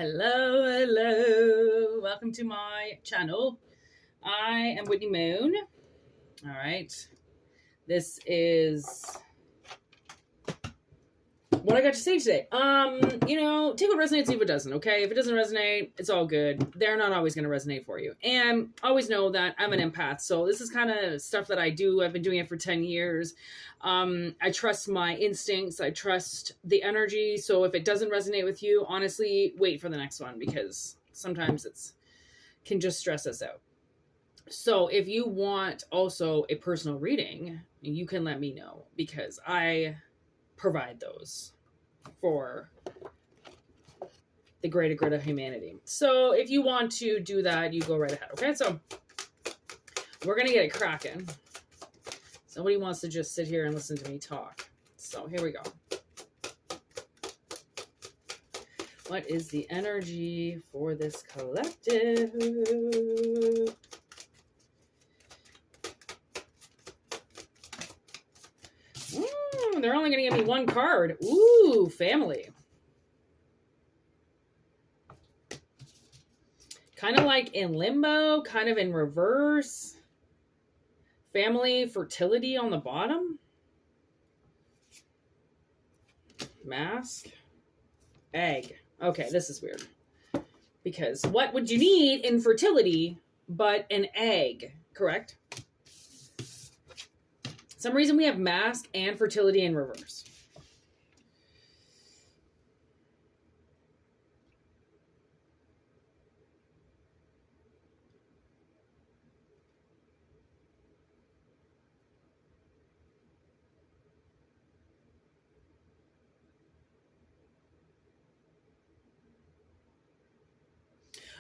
Hello, hello. Welcome to my channel. I am Whitney Moon. All right. This is what I got to say today. Take what resonates, leave what doesn't, okay? If it doesn't resonate, it's all good. They're not always going to resonate for you. And always know that I'm an empath. So this is kind of stuff that I do. I've been doing it for 10 years. I trust my instincts. I trust the energy. So if it doesn't resonate with you, honestly, wait for the next one because sometimes it's can just stress us out. So if you want also a personal reading, you can let me know because I provide those for the greater good of humanity. So if you want to do that, you go right ahead. Okay, so we're going to get it cracking. Somebody wants to just sit here and listen to me talk. So here we go. What is the energy for this collective? They're only going to give me one card. Ooh, family. Kind of like in limbo, kind of in reverse. Family, fertility on the bottom. Mask. Egg. Okay, this is weird. Because what would you need in fertility but an egg, correct? Some reason we have mask and fertility in reverse.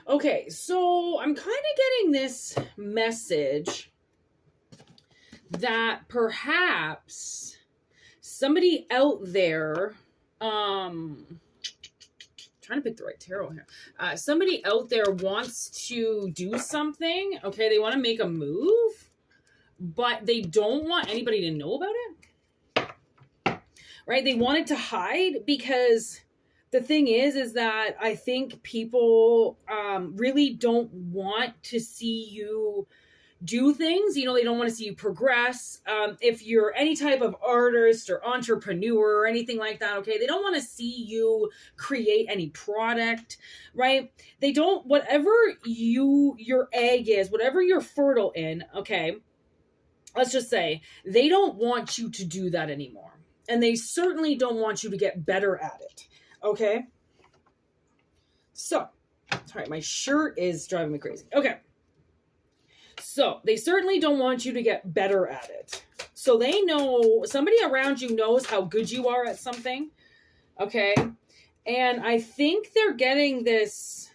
Okay, so I'm kind of getting this message that perhaps somebody out there, trying to pick the right tarot here. Somebody out there wants to do something. Okay, they want to make a move, but they don't want anybody to know about it. Right? They want it to hide because the thing is that I think people really don't want to see you do things. You know, they don't want to see you progress. If you're any type of artist or entrepreneur or anything like that, okay, they don't want to see you create any product, right? They don't, whatever your egg is, whatever you're fertile in, okay, let's just say they don't want you to do that anymore. And they certainly don't want you to get better at it. Okay. So, sorry, my shirt is driving me crazy. Okay. So they certainly don't want you to get better at it. So they know, somebody around you knows how good you are at something. Okay. And I think they're getting this,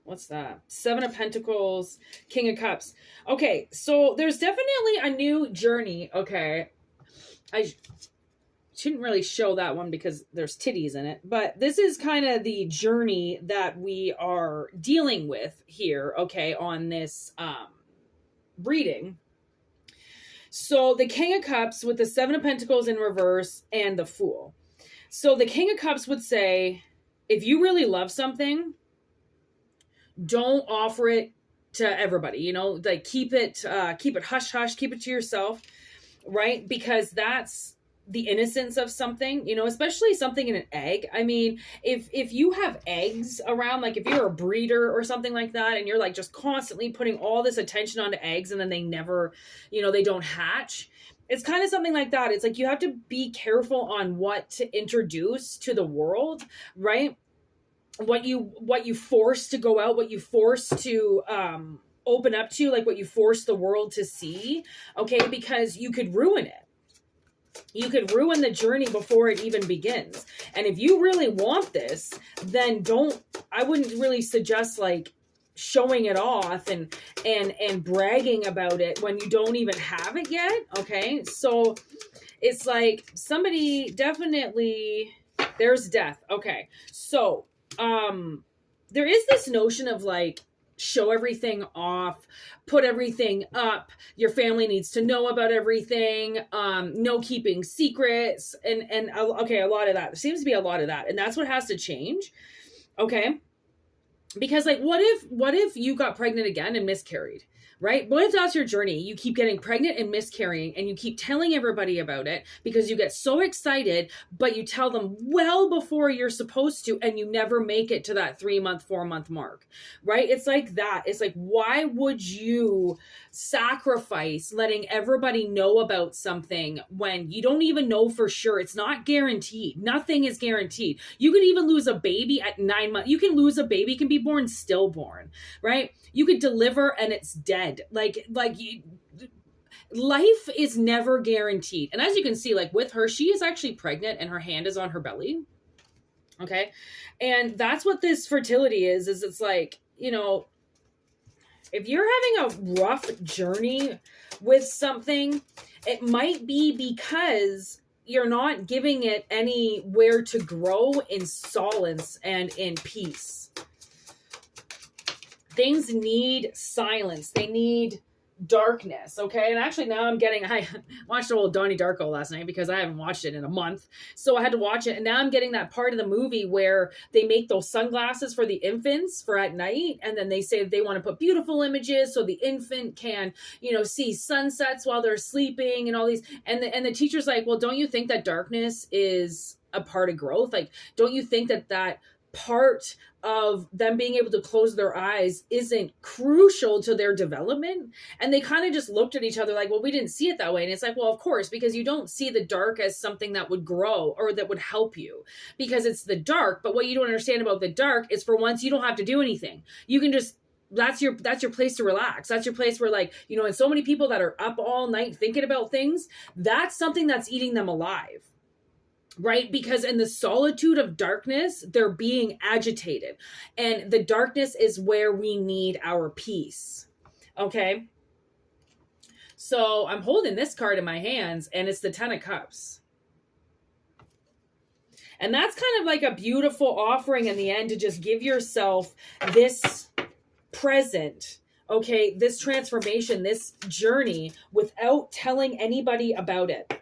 what's that? 7 of Pentacles, King of Cups. Okay. So there's definitely a new journey. Okay. I shouldn't really show that one because there's titties in it, but this is kind of the journey that we are dealing with here, okay, on this reading. So the King of Cups with the 7 of Pentacles in reverse and the Fool. So the King of Cups would say, if you really love something, don't offer it to everybody, you know, like keep it hush hush, keep it to yourself, right? Because that's the innocence of something, you know, especially something in an egg. I mean, if you have eggs around, like if you're a breeder or something like that, and you're like just constantly putting all this attention onto eggs and then they never, you know, they don't hatch. It's kind of something like that. It's like you have to be careful on what to introduce to the world, right? What you force to go out, what you force to open up to, like what you force the world to see, okay? Because you could ruin it. You could ruin the journey before it even begins. And if you really want this, then I wouldn't really suggest like showing it off and bragging about it when you don't even have it yet. Okay. So it's like somebody definitely, there's death. Okay. So, there is this notion of like, show everything off, put everything up. Your family needs to know about everything. No keeping secrets. And okay, a lot of that. There seems to be a lot of that. And that's what has to change. Okay. Because like, what if you got pregnant again and miscarried? Right? What if that's your journey? You keep getting pregnant and miscarrying and you keep telling everybody about it because you get so excited, but you tell them well before you're supposed to, and you never make it to that 3-month, 4-month mark, right? It's like that. It's like, why would you sacrifice letting everybody know about something when you don't even know for sure? It's not guaranteed. Nothing is guaranteed. You could even lose a baby at 9 months. You can lose a baby, can be born stillborn, right? You could deliver and it's dead. Life is never guaranteed. And as you can see, like with her, she is actually pregnant and her hand is on her belly. Okay. And that's what this fertility is it's like, you know, if you're having a rough journey with something, it might be because you're not giving it anywhere to grow in solace and in peace. Things need silence. They need darkness, okay? And actually now I watched old Donnie Darko last night because I haven't watched it in a month. So I had to watch it. And now I'm getting that part of the movie where they make those sunglasses for the infants for at night. And then they say they want to put beautiful images so the infant can, you know, see sunsets while they're sleeping and all these. And the teacher's like, well, don't you think that darkness is a part of growth? Like, don't you think that part of them being able to close their eyes isn't crucial to their development? And they kind of just looked at each other like, well, we didn't see it that way. And it's like, well, of course, because you don't see the dark as something that would grow or that would help you because it's the dark. But what you don't understand about the dark is for once, you don't have to do anything. You can just, that's your place to relax. That's your place where, like, you know, and so many people that are up all night thinking about things, that's something that's eating them alive. Right? Because in the solitude of darkness, they're being agitated. And the darkness is where we need our peace. Okay? So I'm holding this card in my hands and it's the 10 of Cups. And that's kind of like a beautiful offering in the end to just give yourself this present, okay, this transformation, this journey without telling anybody about it.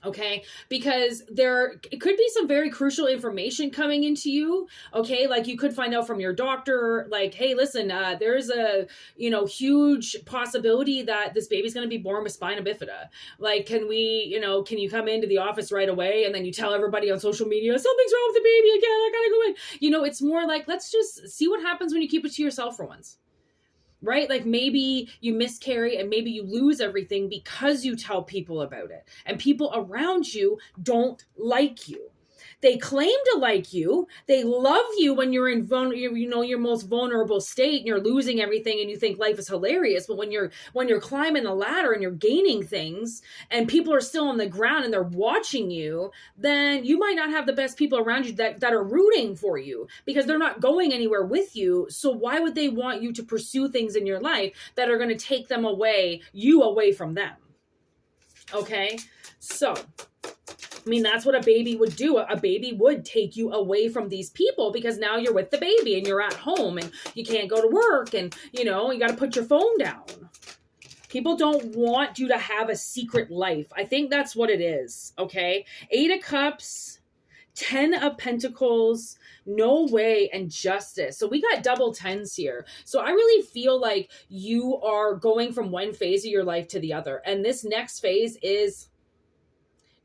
Okay, because it could be some very crucial information coming into you. Okay, like you could find out from your doctor, like, hey, listen, there's a, you know, huge possibility that this baby's going to be born with spina bifida. Like, can you come into the office right away? And then you tell everybody on social media, something's wrong with the baby again. I gotta go in. You know, it's more like, let's just see what happens when you keep it to yourself for once. Right? Like maybe you miscarry and maybe you lose everything because you tell people about it. And people around you don't like you. They claim to like you. They love you when you're in your most vulnerable state and you're losing everything and you think life is hilarious. But when you're climbing the ladder and you're gaining things and people are still on the ground and they're watching you, then you might not have the best people around you that are rooting for you because they're not going anywhere with you. So why would they want you to pursue things in your life that are going to take them away from them? Okay, so I mean, that's what a baby would do. A baby would take you away from these people because now you're with the baby and you're at home and you can't go to work and, you know, you got to put your phone down. People don't want you to have a secret life. I think that's what it is. Okay. 8 of Cups, 10 of Pentacles, no way, and Justice. So we got double 10s here. So I really feel like you are going from one phase of your life to the other. And this next phase is,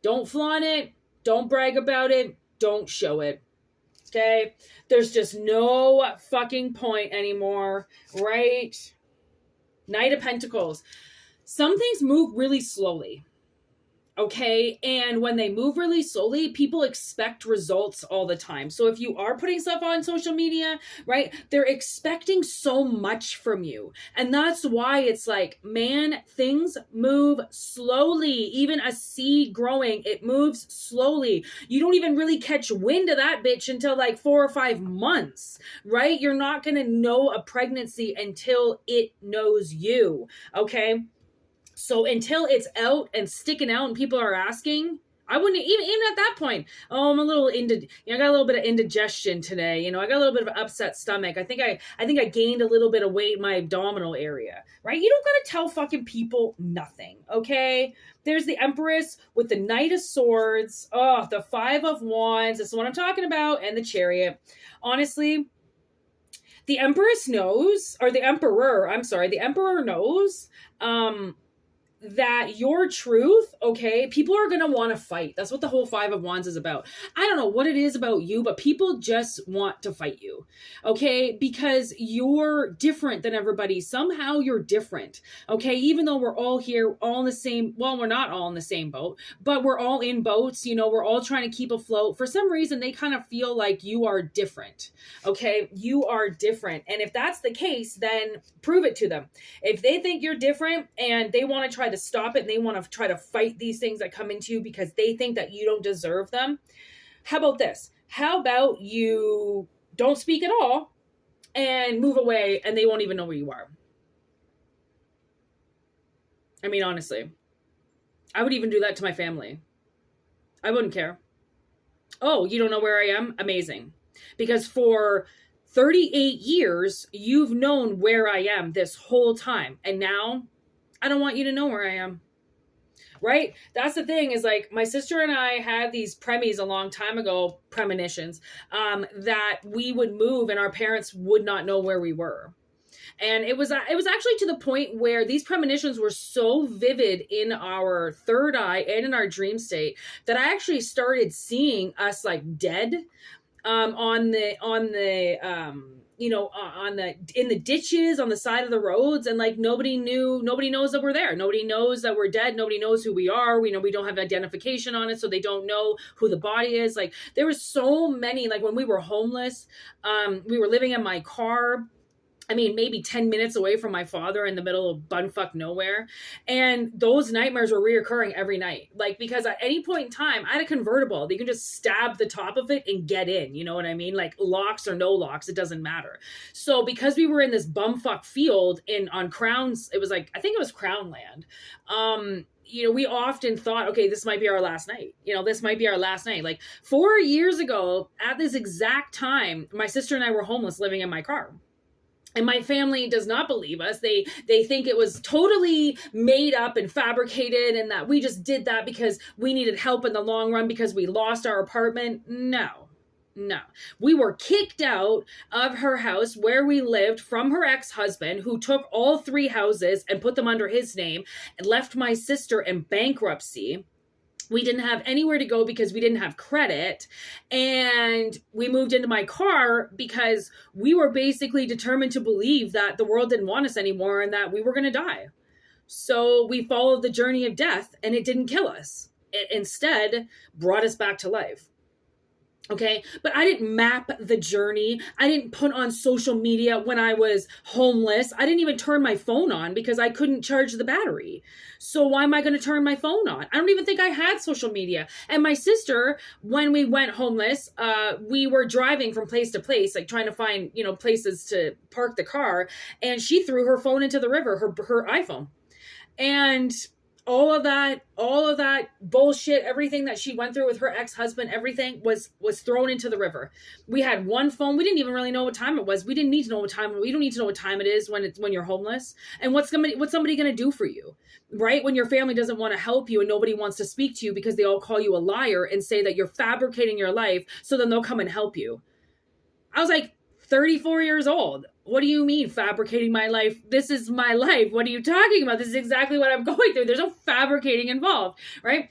don't flaunt it. Don't brag about it. Don't show it. Okay? There's just no fucking point anymore, right? Knight of Pentacles. Some things move really slowly. Okay, and when they move really slowly, people expect results all the time. So if you are putting stuff on social media, right, they're expecting so much from you. And that's why it's like, man, things move slowly. Even a seed growing, it moves slowly. You don't even really catch wind of that bitch until like 4 or 5 months, right? You're not going to know a pregnancy until it knows you, okay? So until it's out and sticking out and people are asking, I wouldn't even at that point. Oh, I'm a little I got a little bit of indigestion today. I got a little bit of an upset stomach. I think I gained a little bit of weight in my abdominal area, right? You don't got to tell fucking people nothing, okay? There's the Empress with the Knight of Swords. Oh, the Five of Wands. That's what I'm talking about. And the Chariot. Honestly, the Empress knows, or the Emperor, I'm sorry, the Emperor knows, that your truth, okay, people are going to want to fight. That's what the whole Five of Wands is about. I don't know what it is about you, but people just want to fight you, okay, because you're different than everybody. Somehow you're different, okay, even though we're all here, all in the same, well, we're not all in the same boat, but we're all in boats, we're all trying to keep afloat. For some reason, they kind of feel like you are different, okay, you are different. And if that's the case, then prove it to them. If they think you're different and they want to try to stop it and they want to try to fight these things that come into you because they think that you don't deserve them, how about this? How about you don't speak at all and move away and they won't even know where you are? I mean, honestly, I would even do that to my family. I wouldn't care. Oh, you don't know where I am? Amazing. Because for 38 years, you've known where I am this whole time. And now I don't want you to know where I am. Right? That's the thing, is like my sister and I had these premies a long time ago, premonitions, that we would move and our parents would not know where we were. And it was actually to the point where these premonitions were so vivid in our third eye and in our dream state that I actually started seeing us like dead, in the ditches on the side of the roads, and like nobody knows that we're there. Nobody knows that we're dead. Nobody knows who we are. We don't have identification on it, so they don't know who the body is. Like there was so many, like when we were homeless, we were living in my car. I mean, maybe 10 minutes away from my father in the middle of bumfuck nowhere. And those nightmares were reoccurring every night. Like, because at any point in time, I had a convertible. You can just stab the top of it and get in. You know what I mean? Like locks or no locks, it doesn't matter. So because we were in this bumfuck field on Crown's, it was like, I think it was Crown land. We often thought, okay, this might be our last night. This might be our last night. Like 4 years ago, at this exact time, my sister and I were homeless living in my car. And my family does not believe us. They think it was totally made up and fabricated and that we just did that because we needed help in the long run because we lost our apartment. No. We were kicked out of her house where we lived from her ex-husband, who took all 3 houses and put them under his name and left my sister in bankruptcy. We didn't have anywhere to go because we didn't have credit. And we moved into my car because we were basically determined to believe that the world didn't want us anymore and that we were going to die. So we followed the journey of death, and it didn't kill us. It instead brought us back to life. Okay, but I didn't map the journey. I didn't put on social media when I was homeless. I didn't even turn my phone on because I couldn't charge the battery. So why am I going to turn my phone on? I don't even think I had social media. And my sister, when we went homeless, we were driving from place to place, like trying to find, places to park the car. And she threw her phone into the river, her iPhone. And all of that bullshit, everything that she went through with her ex-husband, everything was thrown into the river. We had one phone. We didn't even really know what time it was. We didn't need to know what time. We don't need to know what time it is when you're homeless. And what's somebody going to do for you, right? When your family doesn't want to help you and nobody wants to speak to you because they all call you a liar and say that you're fabricating your life, so then they'll come and help you. I was like 34 years old. What do you mean fabricating my life? This is my life. What are you talking about? This is exactly what I'm going through. There's no fabricating involved, right?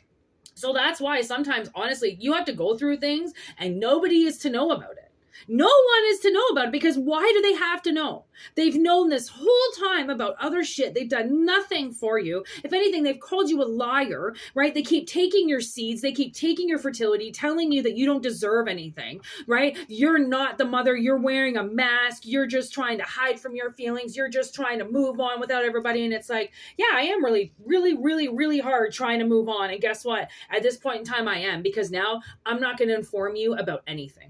So that's why sometimes, honestly, you have to go through things and nobody is to know about it. No one is to know about it, because why do they have to know? They've known this whole time about other shit. They've done nothing for you. If anything, they've called you a liar, right? They keep taking your seeds. They keep taking your fertility, telling you that you don't deserve anything, right? You're not the mother. You're wearing a mask. You're just trying to hide from your feelings. You're just trying to move on without everybody. And it's like, yeah, I am really, really, really, really hard trying to move on. And guess what? At this point in time, I am, because now I'm not going to inform you about anything.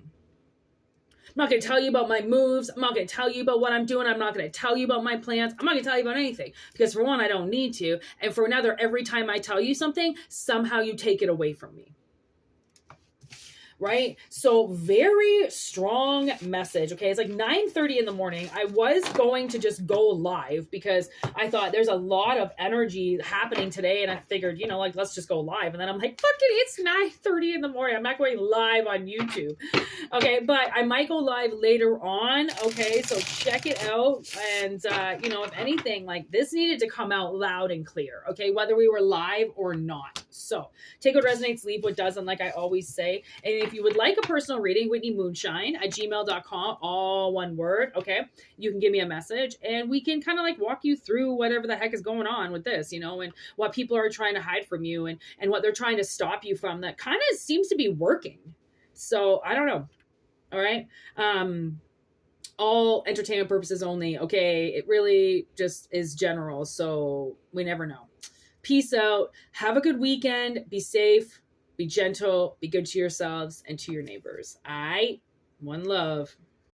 I'm not going to tell you about my moves. I'm not going to tell you about what I'm doing. I'm not going to tell you about my plans. I'm not going to tell you about anything because for one, I don't need to. And for another, every time I tell you something, somehow you take it away from me. Right? So very strong message. Okay. It's like 9:30 in the morning. I was going to just go live because I thought there's a lot of energy happening today. And I figured, you know, like, let's just go live. And then I'm like, fuck it, it's 9:30 in the morning. I'm not going live on YouTube. Okay. But I might go live later on. Okay. So check it out. And, you know, if anything, like this needed to come out loud and clear. Okay. Whether we were live or not. So take what resonates, leave what doesn't, like I always say. And if you would like a personal reading, whitneymoonshine@gmail.com, all one word. Okay. You can give me a message and we can kind of like walk you through whatever the heck is going on with this, you know, and what people are trying to hide from you and what they're trying to stop you from that kind of seems to be working. So I don't know. All right. All entertainment purposes only. Okay. It really just is general. So we never know. Peace out. Have a good weekend. Be safe. Be gentle. Be good to yourselves and to your neighbors. All right. One love.